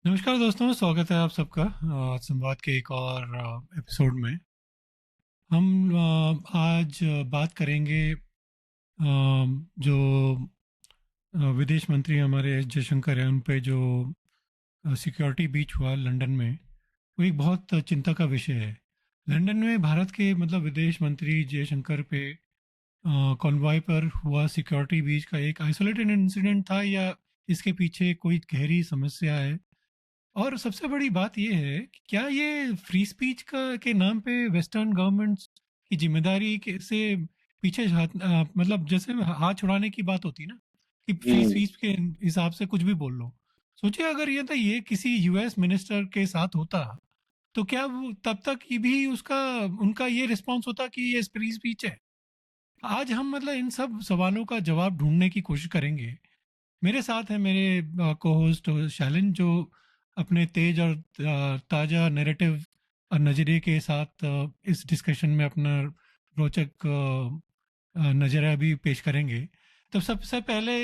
नमस्कार दोस्तों, स्वागत है आप सबका संवाद के एक और एपिसोड में। हम आज बात करेंगे जो विदेश मंत्री हमारे एस जयशंकर हैं, उन पे जो सिक्योरिटी बीच हुआ लंदन में, वो एक बहुत चिंता का विषय है। लंदन में भारत के मतलब विदेश मंत्री जयशंकर पे कॉन्वॉय पर हुआ सिक्योरिटी बीच का एक आइसोलेटेड इंसिडेंट था, या इसके पीछे कोई गहरी समस्या है? और सबसे बड़ी बात ये है कि क्या ये फ्री स्पीच का के नाम पे वेस्टर्न गवर्नमेंट्स की जिम्मेदारी के से पीछे मतलब जैसे हाथ छुड़ाने की बात होती है ना, कि फ्री जी, स्पीच के हिसाब से कुछ भी बोल लो। सोचिए अगर ये किसी यूएस मिनिस्टर के साथ होता, तो क्या वो तब तक ये भी उसका उनका ये रिस्पॉन्स होता कि ये फ्री स्पीच है? आज हम मतलब इन सब सवालों का जवाब ढूंढने की कोशिश करेंगे। मेरे साथ है मेरे को होस्ट शालिन, जो अपने तेज और ताज़ा नैरेटिव और नज़रिए के साथ इस डिस्कशन में अपना रोचक नज़रिया भी पेश करेंगे। तो सबसे पहले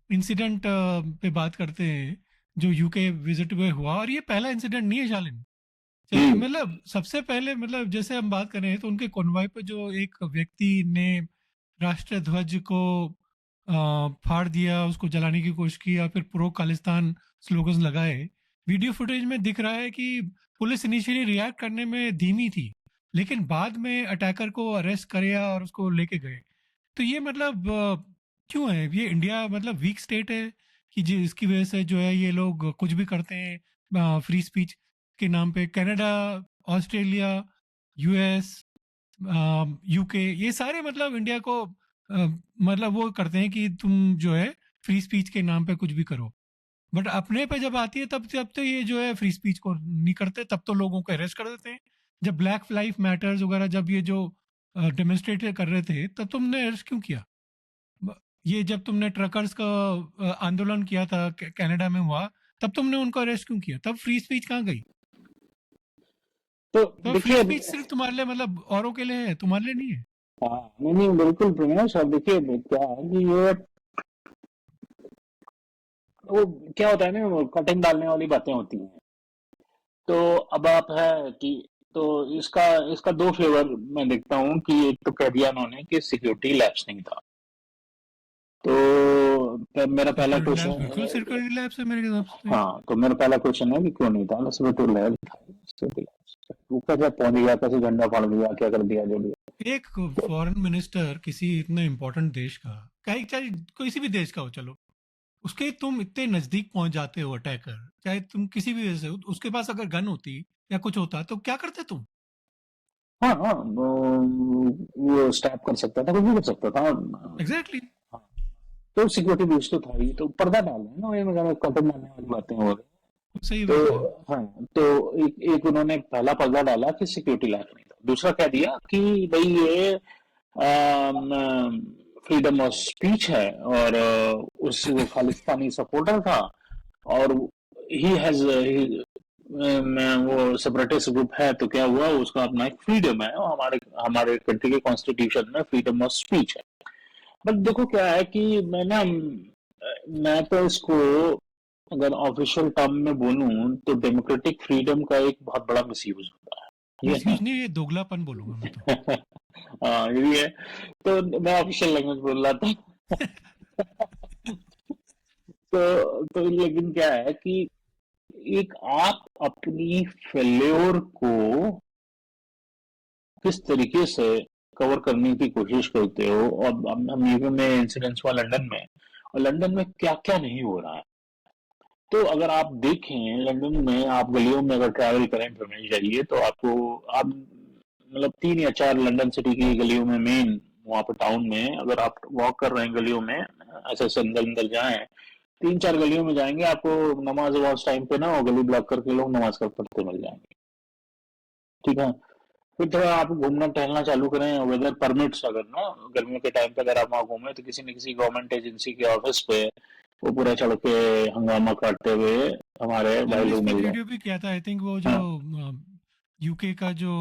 इंसिडेंट पे बात करते हैं, जो यूके विजिट में हुआ। और ये पहला इंसिडेंट नहीं है शालिन। चलिए, जी, मतलब सबसे पहले मतलब जैसे हम बात कर रहे हैं, तो उनके कॉन्वॉय पे जो एक व्यक्ति ने राष्ट्रीय ध्वज को फाड़ दिया, उसको जलाने की कोशिश की और फिर प्रो खालिस्तान स्लोगन्स लगाए। वीडियो फुटेज में दिख रहा है कि पुलिस इनिशियली रिएक्ट करने में धीमी थी, लेकिन बाद में अटैकर को अरेस्ट किया और उसको लेके गए। तो ये मतलब क्यों है ये इंडिया मतलब वीक स्टेट है, कि जिसकी वजह से जो है ये लोग कुछ भी करते हैं फ्री स्पीच के नाम पे? कनाडा, ऑस्ट्रेलिया, यूएस, यूके, ये सारे मतलब इंडिया को मतलब वो करते हैं कि तुम जो है फ्री स्पीच के नाम पे कुछ भी करो। बट अपने पे जब आती है, तब तब तो ये जो है फ्री स्पीच को नहीं करते, तब तो लोगों को अरेस्ट कर देते हैं। जब ब्लैक लाइफ मैटर्स वगैरह जब ये जो डेमोन्स्ट्रेट कर रहे थे, तब तुमने अरेस्ट क्यों किया? ये जब तुमने ट्रकर्स का आंदोलन किया था, कनाडा में हुआ, तब तुमने उनको अरेस्ट क्यों किया? तब फ्री स्पीच कहाँ गई? तो तो फ्री देखिए। स्पीच सिर्फ तुम्हारे लिए मतलब औरों के लिए है, तुम्हारे लिए नहीं है। हाँ, नहीं नहीं, बिल्कुल प्रमेश। और देखिए क्या है कि ये वो क्या होता है ना, वो कटिंग डालने वाली बातें होती हैं। तो अब आप है कि तो इसका इसका दो फ्लेवर मैं देखता हूँ कि एक तो कह दिया उन्होंने कि सिक्योरिटी लैप्स नहीं था। तो मेरा पहला सिक्योरिटी लैब्स बिल्कुल क्वेश्चन। सिक्योरिटी लैब्स है मेरे हिसाब से। हाँ, तो मेरा पहला क्वेश्चन है कि क्यों नहीं था? सिक्योरिटी लैब था, सिक्योरिटी लैब्स ऊपर से पहुंच गया, कैसे झंडा फाड़ दिया, क्या कर दिया, जो भी एक फॉरेन मिनिस्टर किसी इतने इम्पोर्टेंट देश का, चाहे चाहे किसी भी देश का हो, चलो, उसके तुम इतने नजदीक पहुंच जाते हो अटैकर, चाहे तुम किसी भी वजह से हो, उसके पास अगर गन होती या कुछ होता, तो क्या करते तुम? हाँ हाँ, वो स्टैप कर सकता था, कुछ भी कर सकता था। Exactly exactly. हाँ, तो सिक्योरिटी ब्रीच तो था ही, तो पर्दा डाल रहे हैं ना, ये वगैरह कपड़े डालने वाली बातें हो रही सही हैं। बात है। तो हाँ, तो एक उन्होंने पहला पर्दा डाला कि सिक्योरिटी लैब नहीं था। दूसरा कह दिया कि भाई ये फ्रीडम ऑफ स्पीच है, और उस वो खालिस्तानी सपोर्टर था, और ही हैज वो सेपरेटिस्ट ग्रुप है, तो क्या हुआ, उसका अपना एक फ्रीडम है, और हमारे हमारे कंट्री के कॉन्स्टिट्यूशन में फ्रीडम ऑफ स्पीच है। बट देखो क्या है कि मैं तो इसको अगर ऑफिशियल टर्म में बोलूं तो डेमोक्रेटिक फ्रीडम का एक बहुत बड़ा मिसयूज होता है। ठीक है मिसयूज नहीं, ये दोगलापन बोलूंगा मैं तो। ना? हाँ, ये भी है। तो मैं ऑफिशियल लैंग्वेज बोल रहा था। तो लेकिन क्या है कि एक आप अपनी फेल्योर को किस तरीके से कवर करने की कोशिश करते हो, और हम यूके में इंसिडेंट्स हुआ लंदन में, और लंदन में क्या क्या नहीं हो रहा है। तो अगर आप देखें लंदन में, आप गलियों में अगर ट्रैवल करें, फिर में जाइए, तो आपको आप मतलब 3 या 4 लंदन सिटी की गलियों में, मेन वहाँ पर टाउन में, अगर आप वॉक कर रहे हैं गलियों में, ऐसे ऐसे अंदर अंदर जाएं, 3 4 गलियों में जाएंगे, आपको नमाज वमाज टाइम पे ना, वो गली ब्लॉक करके लोग नमाज कर पढ़ते मिल जाएंगे। ठीक है। फिर थोड़ा आप घूमना टहलना चालू करें, वेदर परमिट्स, अगर ना गर्मियों के टाइम पे अगर आप वहाँ घूमें, तो किसी न किसी गवर्नमेंट एजेंसी के ऑफिस पे वो पूरा चढ़ के हंगामा करते हुए हमारे भाई हमने इस लोग पे मिल जाए। वीडियो भी किया था, आई थिंक, वो जो हाँ, यूके का जो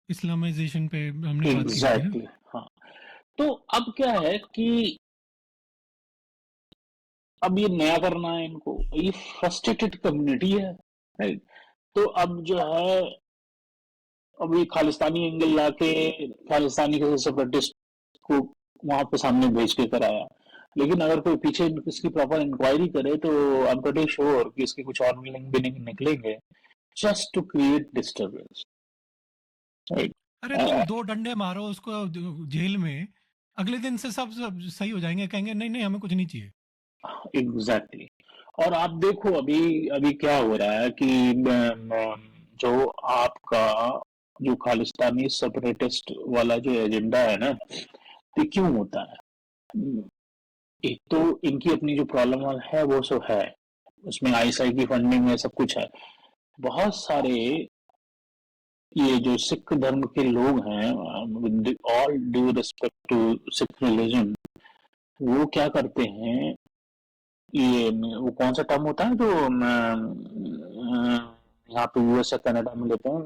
इस्लामाइजेशन पे हमने बात की थी, हाँ? एग्जैक्टली। हाँ, तो अब क्या है कि अब ये नया करना है इनको, ये फ्रस्ट्रेटेड कम्युनिटी है, राइट? तो अब जो है, अभी खालिस्तानी एंगल लाके खालिस्तानी के सेपरेटिस्ट को वहां पे सामने भेज के कराया। लेकिन अगर कोई पीछे इसकी प्रॉपर इंक्वायरी करे तो आई एम प्रीटी श्योर कि इसके कुछ और लिंक भी निकलेंगे, just to create disturbance, right? अरे तुम दो डंडे मारो उसको जेल में, अगले दिन से सब सही हो जाएंगे, कहेंगे नहीं नहीं हमें कुछ नहीं चाहिए। एग्जैक्टली। और आप देखो अभी अभी क्या हो रहा है कि जो आपका जो खालिस्तानी सेपरेटिस्ट वाला जो एजेंडा है ना, ये क्यों होता है? एक तो इनकी अपनी जो प्रॉब्लम है वो सब है, उसमें आईएसआई की फंडिंग है, सब कुछ है। बहुत सारे ये जो सिख धर्म के लोग हैं, with all due respect to Sikh religion, वो क्या करते हैं, ये वो कौन सा टर्म होता है जो यहाँ पे यूएस या कनाडा में लेते हैं,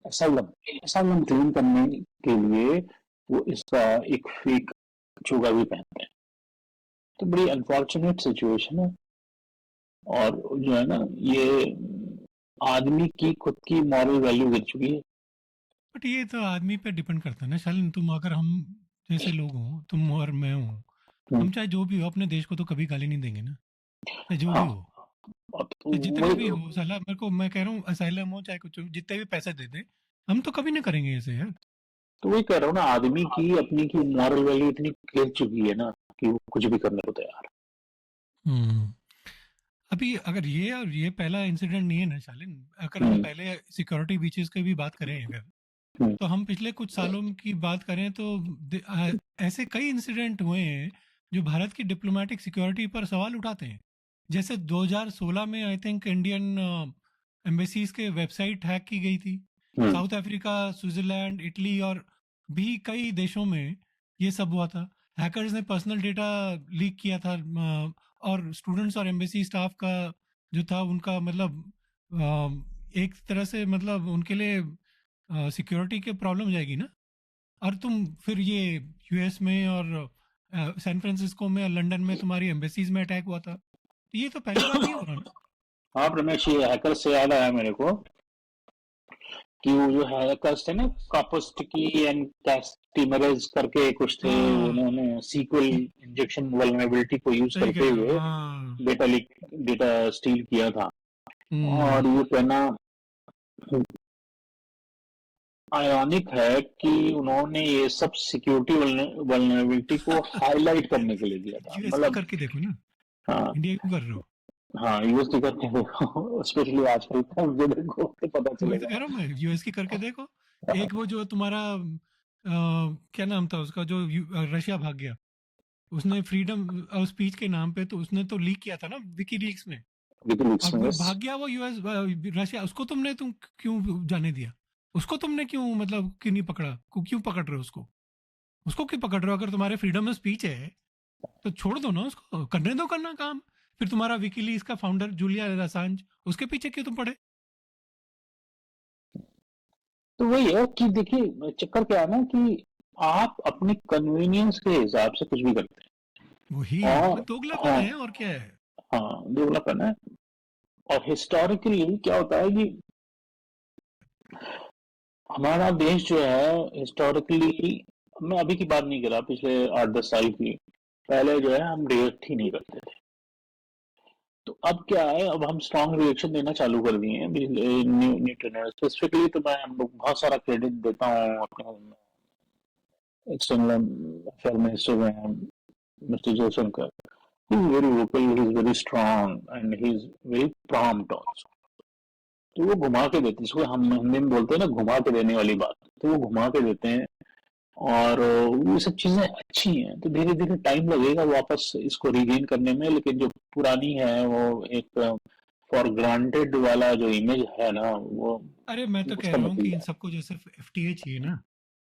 एसाइलम। एसाइलम क्लेम करने के लिए वो इसका एक फेक चोगा भी पहनते हैं। तो बड़ी अनफॉर्चुनेट सिचुएशन है। और जो है ना, ये आदमी की खुद की मॉरल वैल्यू गिर चुकी है। बट ये तो आदमी पे डिपेंड करता है ना शालिन, तुम अगर हम जैसे लोग हों, तुम और मैं हूँ, हम्म, हम चाहे जो भी हो अपने देश को तो कभी गाली नहीं देंगे ना, चाहे जो भी हाँ। हो, अब तो चाहे जितने वही भी हो साला, मेरे को मैं कह रहा हूँ असाइलम हो चाहे कुछ हो, जितने भी पैसे दे दे, हम तो कभी ना करेंगे ऐसे यार। तो वही कह रहा हूँ ना, आदमी की अपनी की मॉरल वैल्यू इतनी गिर चुकी है ना कि वो कुछ भी करने को तैयार हम्म। अभी अगर ये और ये पहला इंसिडेंट नहीं है ना शालिन, अगर है। हम पहले सिक्योरिटी बीचेस की भी बात करें अगर, हम्म, तो हम पिछले कुछ सालों की बात करें तो ऐसे कई इंसिडेंट हुए हैं जो भारत की डिप्लोमेटिक सिक्योरिटी पर सवाल उठाते हैं। जैसे 2016 में आई थिंक इंडियन एम्बेसीज के वेबसाइट हैक की गई थी। हम्म, साउथ अफ्रीका, स्विट्जरलैंड, इटली और भी कई देशों में ये सब हुआ था। हैकर्स ने पर्सनल डेटा लीक किया था, और स्टूडेंट्स और एम्बेसी स्टाफ का जो था उनका मतलब एक तरह से मतलब उनके लिए सिक्योरिटी के प्रॉब्लम जाएगी ना। और तुम फिर ये यूएस में और सैन फ्रांसिस्को में और लंदन में तुम्हारी एम्बेसीज में अटैक हुआ था, तो ये तो पहली बार नहीं हो रहा ना। हाँ रमेश, ये हैकर से याद आया मेरे को कि वो जो हैकर्स थे ना, कापोस्टिकी एंड कैस्टिमरेज करके कुछ थे, हाँ, उन्होंने सीक्वल इंजेक्शन वल्नरेबिलिटी को यूज सही करते कह रहे हो, हुए हाँ। डेटा लीक, डेटा स्टील किया था। हम्म। और ये कहना आयोनिक है कि उन्होंने ये सब सिक्योरिटी वल्नरेबिलिटी को हाईलाइट करने के लिए किया था, यूएस का मतलब। करके देखो ना, हाँ, इंडिया क्यों कर रहे हो? हाँ, यूएस की करके देखो, स्पेशली आजकल का जो देखो तो पता वही तो चलेगा। कह रहा हूँ मैं, यूएस की करके देखो। एक वो जो तुम्हारा क्या नाम था उसका जो रशिया भाग गया, उसने फ्रीडम ऑफ स्पीच के नाम पे तो उसने तो लीक किया था ना विकीलीक्स में, विकिलीक्स और में, वो यस। भाग गया वो यूएस रशिया, उसको तुम क्यों जाने दिया? उसको तुमने क्यों मतलब क्यों नहीं पकड़ा, क्यों पकड़ रहे हो उसको? उसको क्यों पकड़ रहे हो? अगर तुम्हारे फ्रीडम ऑफ स्पीच है तो छोड़ दो ना उसको, करने दो करना काम। फिर तुम्हारा विकीलीक्स का फाउंडर जूलियन असांज, उसके पीछे क्यों तुम पड़े? तो वही है कि देखिए, चक्कर क्या है ना कि आप अपने कन्वीनियंस के हिसाब से कुछ भी करते वही हैं। मैं और दोगलापन हाँ, है और क्या है। हाँ, डेवलपमेंट है। और हिस्टोरिकली क्या होता है कि हमारा देश जो है, हिस्टोरिकली, मैं अभी की बात नहीं कर रहा, पिछले 8-10 साल की, पहले जो है हम रिएक्ट ही नहीं करते थे। तो अब क्या है, अब हम स्ट्रांग रिएक्शन देना चालू कर दिए हैं। न्यू ट्रेनर स्पेसिफिकली तो मैं बहुत सारा क्रेडिट देता हूँ अपने एक्सटर्नल अफेयर मिनिस्टर में, mister Jaishankar. He is very vocal, he is very strong and he is very prompt also. तो वो घुमा के देते हैं, इसको हम हिंदी में बोलते हैं ना, घुमा के देने वाली बात। तो वो घुमा के देते हैं। और वो सब चीजें अच्छी हैं, तो धीरे धीरे टाइम लगेगा वापस इसको रिगेन करने में, लेकिन जो पुरानी है वो एक फॉर ग्रांटेड वाला जो इमेज है ना, अरे मैं तो कह उसका रहा हूँ कि इन नतीजा है। सबको जो सिर्फ एफटीए चाहिए ना,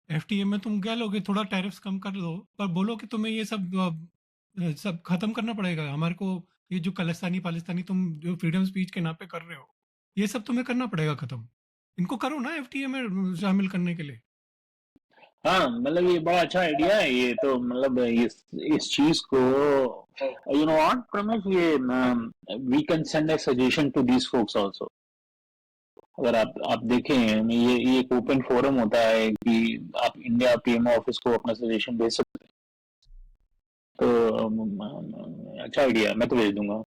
एफटीए में तुम कह लोगे थोड़ा टैरिफ्स कम कर दो, पर बोलो कि तुम्हें ये सब सब खत्म करना पड़ेगा हमारे को। ये जो खालिस्तानी पाकिस्तानी तुम जो फ्रीडम स्पीच के नाम पे कर रहे हो, ये सब तुम्हें करना पड़ेगा खत्म। इनको करो ना एफटीए में शामिल करने के लिए। हाँ, मतलब ये बड़ा अच्छा आइडिया है ये तो, मतलब इस चीज को, यू नो व्हाट रमेश, ये we can send a suggestion to these folks also. अगर आप देखें, ये एक ओपन फोरम होता है कि आप इंडिया पीएमओ ऑफिस को अपना सजेशन भेज सकते हैं। तो अच्छा आइडिया है, मैं तो भेज दूंगा।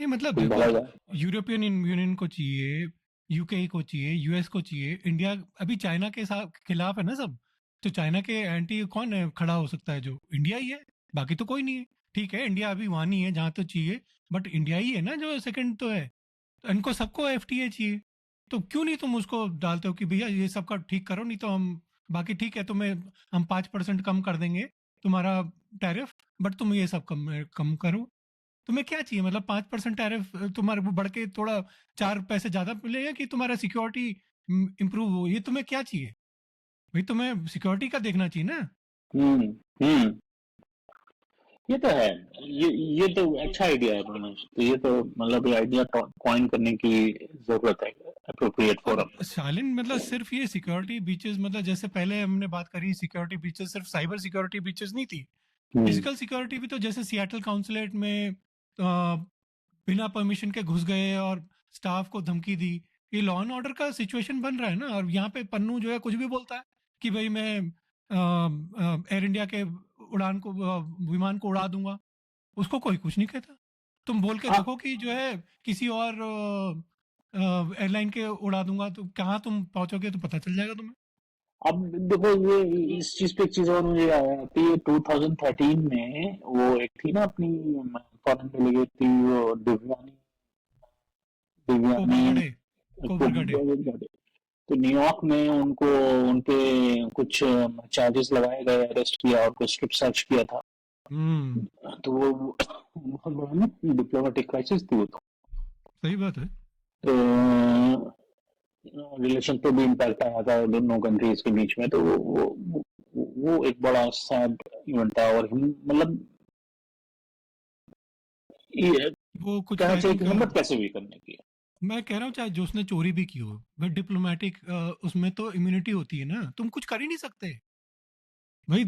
ये मतलब कुछ देखो, भला जाए। यूरोपियन यूनियन को चाहिए, यूके को चाहिए, यूएस को चाहिए, इंडिया अभी चाइना के साथ खिलाफ है ना सब। तो चाइना के एंटी कौन है खड़ा हो सकता है? जो इंडिया ही है, बाकी तो कोई नहीं है। ठीक है, इंडिया अभी वहां नहीं है जहां तो चाहिए, बट इंडिया ही है ना जो सेकंड तो है। तो इनको सबको एफटीए चाहिए। तो क्यों नहीं तुम उसको डालते हो कि भैया ये सबका ठीक करो, नहीं तो हम बाकी ठीक है, तुम्हें हम 5% कम कर देंगे तुम्हारा टैरिफ, बट तुम ये सब कम कम करो। तुम्हें क्या चाहिए? मतलब 5% टैरिफ तुम्हारे वो बढ़ के थोड़ा 4 पैसे ज्यादा मिलेगा कि तुम्हारा सिक्योरिटी इंप्रूव हो? ये तुम्हें क्या चाहिए भाई? तुम्हें सिक्योरिटी का देखना चाहिए ना। हम्म। हम्म। ये तो है। ये तो अच्छा आइडिया है रमेश, तो ये तो मतलब ये आइडिया कॉइन करने की जरूरत है, अप्रोप्रिएट और फोरम में। शालिन मतलब सिर्फ ये सिक्योरिटी बीचेस, मतलब जैसे पहले हमने बात करी सिक्योरिटी बीचेस, सिर्फ साइबर सिक्योरिटी बीचेस नहीं थी। हम्म। फिजिकल सिक्योरिटी भी तो, जैसे सियाटल काउंसलेट में बिना परमिशन के घुस गए और स्टाफ को धमकी दी। ये लॉ एंड ऑर्डर का सिचुएशन बन रहा है ना। और यहाँ पे पन्नू जो है कुछ भी बोलता है कि भाई मैं एयर इंडिया के उड़ान को विमान को उड़ा दूंगा, उसको कोई कुछ नहीं कहता। तुम बोल के हाँ, देखो कि जो है किसी और एयरलाइन के उड़ा दूंगा, तो कहाँ तुम पहुंचोगे तो पता चल जाएगा तुम्हें। अब देखो, ये इस चीज पे एक चीज और मुझे याद आती है। 2013 में वो एक थी ना अपनी फॉरेन डेलीगेट थी, वो दिव्यानी, दिव्यानी कोबर गड़े, को, कोबर गड़े। तो न्यूयॉर्क में उनको, उनपे कुछ चार्जेस लगाए गए, अरेस्ट किया और कुछ स्ट्रिप सर्च किया था। हम्म। तो वो बहुत बड़ा ना डिप्लोमेटिक क्राइसिस थी वो सही बात है। तो रिलेशन पे भी इम्पैक्ट आया था दोनों कंट्रीज के बीच में। तो वो एक बड़ा सैड इवेंट था। और मतलब ये वो कुछ कहना आई चाहिए कि थिंक, हिम्मत कैसे भी करने की है। मैं कह रहा हूँ चाहे जो उसने चोरी भी की हो, बट डिप्लोमेटिक उसमें तो इम्यूनिटी होती है ना, तुम कुछ कर ही नहीं सकते भाई।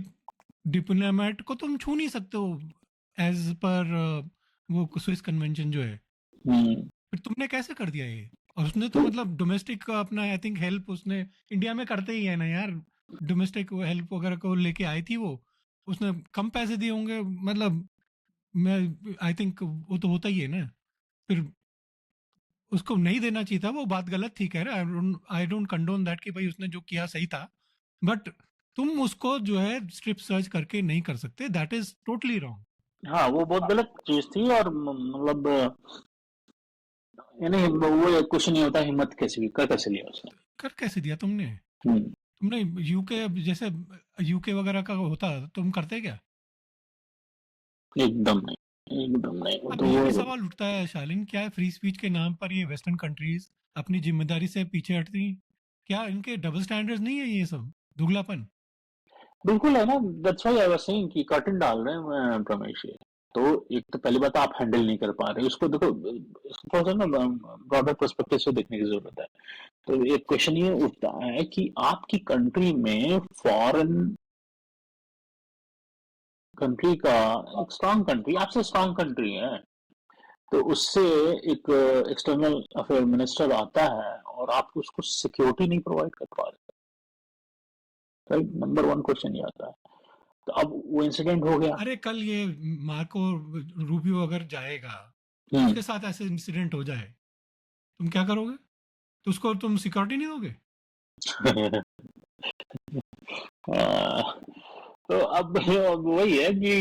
डिप्लोमेट को तुम छू नहीं सकते हो एज पर वो स्विस कन्वेंशन जो है। हम्म। फिर तुमने कैसे कर दिया ये? और उसने तो तो मतलब डोमेस्टिक अपना आई थिंक हेल्प उसने इंडिया में करते ही है ना यार। डोमेस्टिक हेल्प वगैरह को लेके आई थी वो, उसने कम पैसे दिए होंगे मतलब। मैं आई थिंक वो तो होता ही है ना। फिर उसको नहीं देना चाहिए था, वो बात गलत थी, कह रहा आई डोंट कंडोन दैट कि भाई उसने जो किया सही था, बट तुम उसको जो है स्ट्रिप सर्च करके नहीं कर सकते, दैट इज टोटली रॉन्ग। हाँ, वो बहुत गलत चीज थी। और मतलब यानी वो कुछ नहीं होता, हिम्मत कैसे भी कर कैसे लिया उसने। कर कैसे दिया तुमने? हम्म। तुमने यूके, जैसे यूके वगैरह का होता तुम करते क्या? एकदम नहीं, एकदम नहीं, वो अब तो ये भी वो सवाल उठता है शालिन, क्या है फ्री स्पीच के नाम पर ये वेस्टर्न कंट्रीज अपनी जिम्मेदारी से पीछे हटती? क्या इनके डबल स्टैंडर्ड्स नहीं है ये सब, दुगलापन? बिल्कुल है ना। That's why I was saying कि कर्टन डाल रहे हैं रमेश ये। तो एक तो पहली बात, आप हैंडल नहीं कर पा रहे उसको। देखो, इसको थोड़ा सा ना ब्रॉडर पर्सपेक्टिव से देखने की जरूरत है। तो एक क्वेश्चन ये उठता है कि आपकी कंट्री में, फॉरेन कंट्री का, एक स्ट्रांग कंट्री आपसे स्ट्रांग कंट्री है, तो उससे एक एक्सटर्नल अफेयर मिनिस्टर आता है और आप उसको सिक्योरिटी नहीं प्रोवाइड कर पा रहे। राइट, नंबर वन क्वेश्चन ये आता है। तो अब वो इंसिडेंट हो गया। अरे कल ये मार्को रूबियो अगर जाएगा, हम्म। उसके साथ ऐसे इंसिडेंट हो जाए, तुम क्या करोगे? तो उसको तुम सिक्योरिटी नहीं दोगे? तो अब वही है कि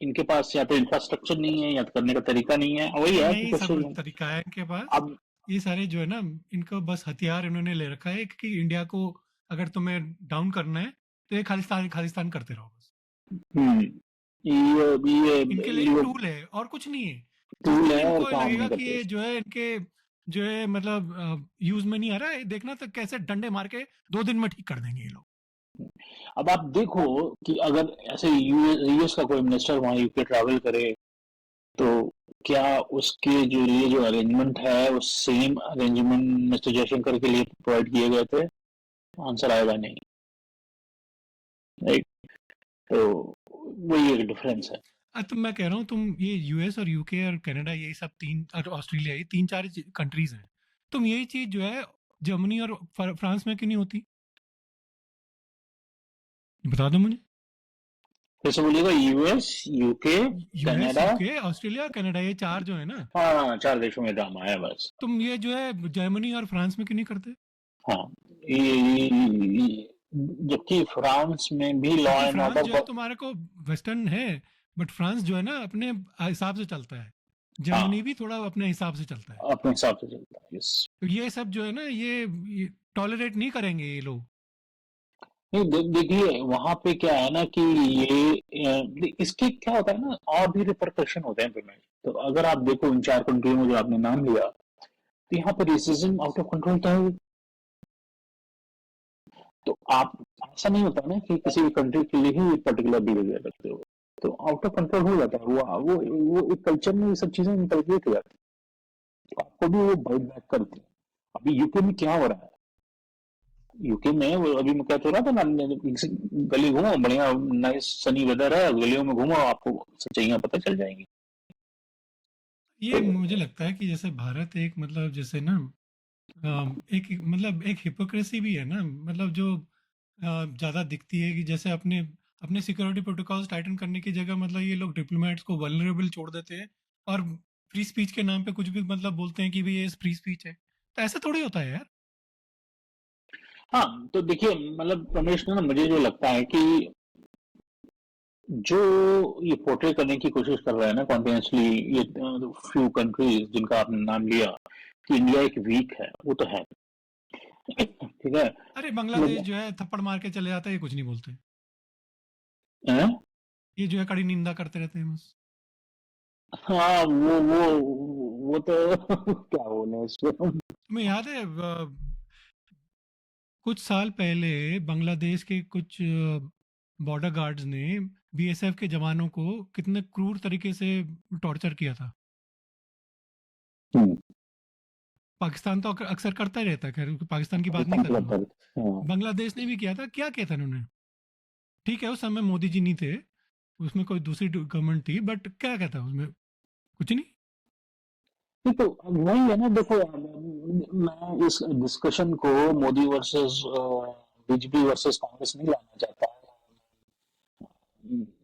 इनके पास या तो इंफ्रास्ट्रक्चर नहीं है, या तो करने का तरीका नहीं है। वही है कि नहीं, सब क्वेश्चन। तरीका है इनके पास। अब ये सारे जो है ना, इनको बस हथियार इन्होंने ले रखा है कि इंडिया को अगर तुम्हें डाउन करना है तो ये खालिस्तान खालिस्तान करते रहो बस। हम्म, इनके लिए ये टूल है और कुछ नहीं है। जिस टूल दिन है और इनको काम लगेगा नहीं कि करते ये इसमें। जो है इनके जो है मतलब यूज में नहीं आ रहा है, देखना तो कैसे डंडे मार के 2 दिन में ठीक कर देंगे ये लोग। अब आप देखो कि अगर ऐसे यूएस का कोई मिनिस्टर वहां यूके ट्रैवल करे, तो क्या उसके जो लिए जो अरेंजमेंट है वो सेम अरेंजमेंट मिस्टर जयशंकर के लिए प्रोवाइड किए गए थे? आंसर आएगा नहीं, राइट? तो वही एक डिफरेंस है। तो मैं कह रहा हूँ तुम ये यूएस और यूके और कनाडा यही सब तीन और ऑस्ट्रेलिया ये तीन चार कंट्रीज हैं, तुम यही चीज जो है जर्मनी और फ्रांस में क्यों नहीं होती, बता दो मुझे। फिर से बोलिएगा, US, UK, US Canada. UK Australia Canada ये चार जो है ना, हाँ, 4 देशों में काम आया बस। तुम ये जो है जर्मनी और फ्रांस में क्यों नहीं करते? हाँ, ये जबकि फ्रांस में भी लॉ क्योंकि एंड फ्रांस ऑर्डर जो है तुम्हारे को वेस्टर्न है, बट फ्रांस जो है ना अपने हिसाब से चलता है, हाँ, जर्मनी भी थोड़ा अपने हिसाब से चलता है। अपने हिसाब से चलता है, यस। तो ये सब जो है ना ये टॉलरेट नहीं करेंगे ये लोग। नहीं, देखिए वहां पे क्या है ना कि ये इसके क्या होता है ना, और भी रिपरकशन होते हैं पेमेंट। तो अगर आप देखो इन 4 कंट्रियों में जो आपने नाम लिया, तो यहाँ पे रेसिज्म आउट ऑफ कंट्रोल था। तो आप, ऐसा नहीं होता ना कि किसी भी कंट्री के लिए ही पर्टिकुलर बिहेवियर रखते हो, तो आउट ऑफ कंट्रोल हो जाता है। वो एक कल्चर में ये सब चीजें इंटरप्रेट हो जाती है, तो आपको भी वो बाइट बैक करती है। अभी यूके में क्या हो रहा है, यूके में वो अभी मैं क्या तो रहा था ना, गली घूमो, बढ़िया नाइस सनी वेदर है, गलियों में घूमो, आपको सच्चाइयां पता चल जाएंगी। ये तो मुझे लगता है कि जैसे भारत एक मतलब जैसे ना एक मतलब एक हिपोक्रेसी भी है ना, मतलब जो ज़्यादा दिखती है कि जैसे अपने अपने सिक्योरिटी प्रोटोकॉल्स टाइटन करने की जगह मतलब ये लोग डिप्लोमेट्स को वल्नरेबल छोड़ देते हैं और फ्री स्पीच के नाम पे कुछ भी मतलब बोलते हैं कि भाई ये फ्री स्पीच है, तो ऐसा थोड़ी होता है यार। हाँ, तो देखिए मतलब रमेश, ना मुझे जो लगता है कि जो ये पोर्ट्रे करने की कोशिश कर रहा है ना कॉन्टिन्यूसली, ये फ्यू कंट्रीज जिनका आपने नाम लिया कि इंडिया एक वीक है, वो तो है। ठीक है, अरे बांग्लादेश लेकिन जो है थप्पड़ मार के चले जाता है, ये कुछ नहीं बोलते, हैं? ये जो है कड़ी निंदा करते रहते हैं बस। हाँ, वो तो क्या बोले इस पे हम। तुम्हें याद है कुछ साल पहले बांग्लादेश के कुछ बॉर्डर गार्ड्स ने बीएसएफ के जवानों को कितने क्रूर तरीके से टॉर्चर किया था। हम्म, पाकिस्तान तो अक्सर करता ही रहता है, खैर पाकिस्तान की बात नहीं पाकिस्तान कर की रहा बात हूँ। कर रहे थे। हाँ। बांग्लादेश ने भी किया था, क्या किया था उन्होंने? ठीक है उस समय मोदी जी नहीं थे, उसमें कोई दूसरी गवर्नमेंट थी, बट क्या क्या था उसमें? कुछ नहीं। नहीं, तो अब वही है ना, देखो मैं इस डिस्कशन को Modi versus BJP versus Congress नहीं लाना चाहता।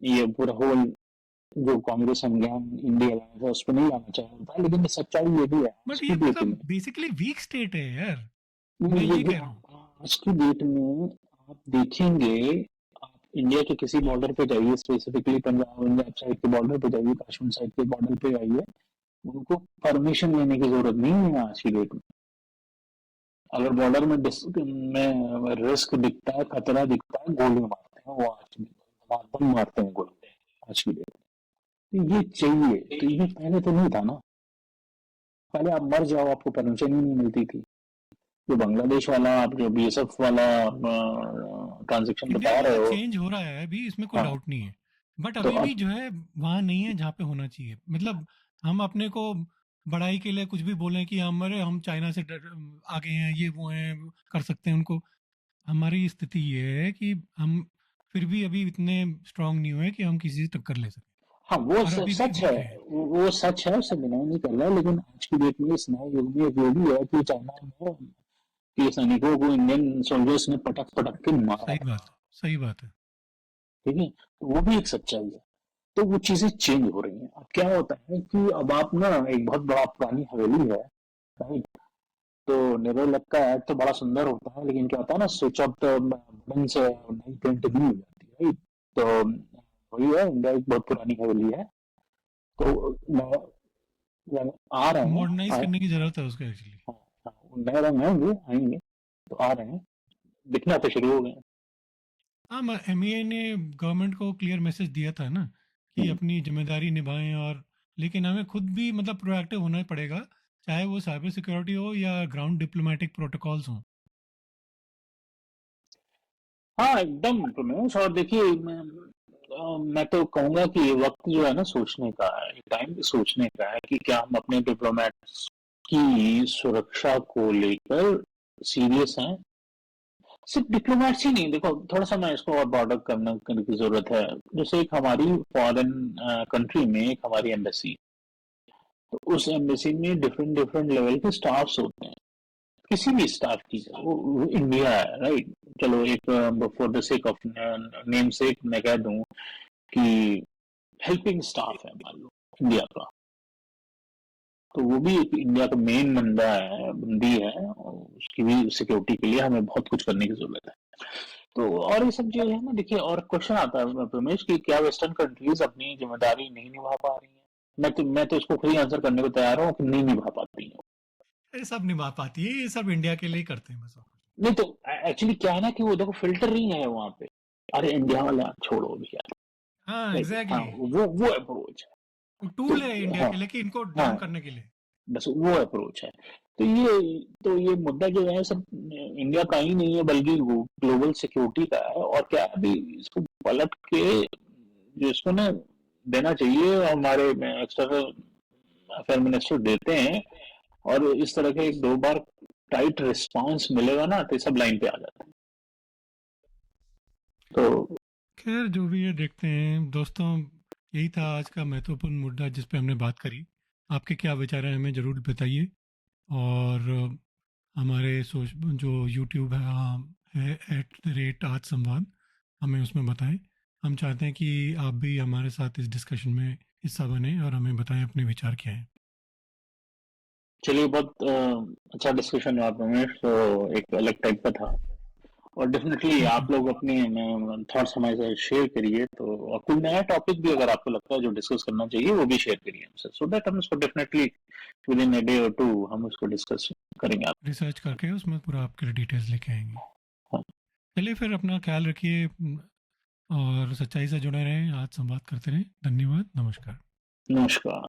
ये पूरा होल जो कांग्रेस संज्ञान इंडिया अलायंस है उस पर नहीं लाना चाहता, लेकिन सच्चाई ये भी है आज बट की ये डेट मतलब में। बेसिकली वीक स्टेट है यार, मैं ये ये जो कह रहा हूँ। आज की डेट में आप देखेंगे, आप इंडिया के किसी बॉर्डर पे जाइए, स्पेसिफिकली पंजाब साइड के बॉर्डर पे जाइए, कश्मीर साइड के बॉर्डर पे आइए, उनको परमिशन लेने की जरूरत नहीं है आज की डेट में। अगर बॉर्डर में रिस्क दिखता है, खतरा दिखता है, गोली मारते हैं वो आज भी, धमाधम मारते हैं गोली आज की डेट में। तो ये चाहिए, तो ये पहले तो नहीं था ना। पहले आप मर जाओ, आपको परमिशन ही नहीं मिलती थी। जो बांग्लादेश वाला, आप जो बीएसएफ वाला ट्रांजेक्शन इंडिया बता रहे वाला हो। चेंज हो रहा है अभी, इसमें कोई हाँ, डाउट नहीं है, बट तो अभी भी अब जो है वहाँ नहीं है जहाँ पे होना चाहिए। मतलब हम अपने को बड़ाई के लिए कुछ भी बोलें कि हमारे हम चाइना से आगे हैं, ये वो हैं, कर सकते हैं उनको। हमारी स्थिति ये है कि हम फिर भी अभी इतने स्ट्रांग नहीं हुए कि हम किसी से टक्कर ले सकें, हाँ, वो और अभी भी सच है। वीक है। वो सच है, उससे डिनाई नहीं कर रहा, लेकिन आज की डेट में इस नए युग में ये भी है कि चाइना में के सैनिकों को इंडियन सोल्जर्स ने पटक पटक के मारा सही है। बात है, सही बात है। ठीक है, तो वो भी एक सच्चाई है। तो वो चीजें चेंज हो रही हैं। अब क्या होता है कि अब आप ना, एक बहुत बड़ा पुरानी हवेली है, राइट? तो नेरोलैक का ऐड तो बड़ा सुंदर होता है, लेकिन क्या होता है ना, स्विच ऑफ द बटन से नई पेंट नहीं हो जाती, राइट? तो वही है, इंडिया एक बहुत पुरानी हवेली है। तो रंग आ रहे हैं, मॉडर्नाइज आए, करने की जरूरत है उसको एक्चुअली। हाँ, हाँ, नए रंग आएंगे आएंगे, तो आ रहे हैं, दिखना तो शुरू हो गए हैं। हाँ, एमईए ने गवर्नमेंट को क्लियर मैसेज दिया था ना कि हम्म। अपनी जिम्मेदारी निभाएं, और लेकिन हमें खुद भी मतलब प्रोएक्टिव होना पड़ेगा, चाहे वो साइबर सिक्योरिटी हो या ग्राउंड डिप्लोमेटिक प्रोटोकॉल्स हो। हाँ, एकदम रमेश। और देखिए मैं तो कहूंगा कि ये वक्त जो है ना सोचने का है, ये टाइम सोचने का है कि क्या हम अपने डिप्लोमेट्स की सुरक्षा को लेकर सीरियस हैं। सिर्फ डिप्लोमेट्स ही नहीं, देखो थोड़ा सा मैं इसको और ब्रॉडर करने की जरूरत है। जैसे एक हमारी फॉरेन कंट्री में एक हमारी एम्बेसी, तो उस एम्बेसी में डिफरेंट डिफरेंट लेवल के स्टाफ्स होते हैं, किसी भी स्टाफ की, वो इंडिया है, राइट। चलो एक for the sake of name सेक मैं कह दूं कि हेल्पिंग स्टाफ है मान लो इंडिया का, तो वो भी एक इंडिया का मेन बंदा है, बंदी है, और उसकी भी सिक्योरिटी के लिए हमें बहुत कुछ करने की जरूरत है। तो और ये सब जो है ना, देखिए और क्वेश्चन आता है रमेश कि क्या वेस्टर्न कंट्रीज अपनी जिम्मेदारी नहीं निभा पा रही हैं। मैं तो इसको फ्री आंसर करने को तैयार हूँ कि नहीं निभा पाती हैं। ये सब निभा पाती है, ये सब इंडिया के लिए ही करते हैं बस और कुछ नहीं तो एक्चुअली क्या है ना कि वो देखो फिल्टरिंग है वहां पे, अरे इंडिया वाला छोड़ो भैया, नहीं। हाँ right? हाँ, एग्जैक्टली। वो अप्रोच है। टूल है तो इंडिया हाँ, के लिए कि इनको हाँ, डाउन करने के लिए। बस वो अप्रोच है। तो ये मुद्दा जो है सब इंडिया का ही नहीं है, बल्कि वो ग्लोबल सिक्योरिटी का है। और क्या है, अभी इसको पलट के जो इसको ना देना चाहिए, हमारे एक्सटर्नल अफेयर मिनिस्टर देते हैं, और इस तरह के एक दो बार टाइट रिस्पांस मिलेगा ना तो ये सब लाइन पे आ जाते हैं। तो खैर जो भी है देखते हैं दोस्तों। यही था आज का महत्वपूर्ण मुद्दा जिस पे हमने बात करी। आपके क्या विचार हैं हमें ज़रूर बताइए। और हमारे सोच जो यूट्यूब है @ आज संवाद, हमें उसमें बताएं। हम चाहते हैं कि आप भी हमारे साथ इस डिस्कशन में हिस्सा बने और हमें बताएं अपने विचार क्या हैं। चलिए, बहुत अच्छा डिस्कशन हुआ रमेश, तो एक अलग टाइप का था। और डेफिनेटली बिल्कुल। आप लोग अपने थॉट्स हमारे साथ शेयर करिए, तो और कोई नया टॉपिक भी अगर आपको लगता है जो डिस्कस करना चाहिए वो भी शेयर करिए हमसे, सो दैट हम उसको definitely with in a day और टू हम उसको डिस्कस करेंगे आप। रिसर्च करके उसमें पूरा आपके लिए डिटेल्स लेके आएंगे। हाँ, चलिए फिर अपना ख्याल रखिए और सच्चाई से जुड़े रहें, आज संवाद करते रहें। धन्यवाद, नमस्कार। नमस्कार।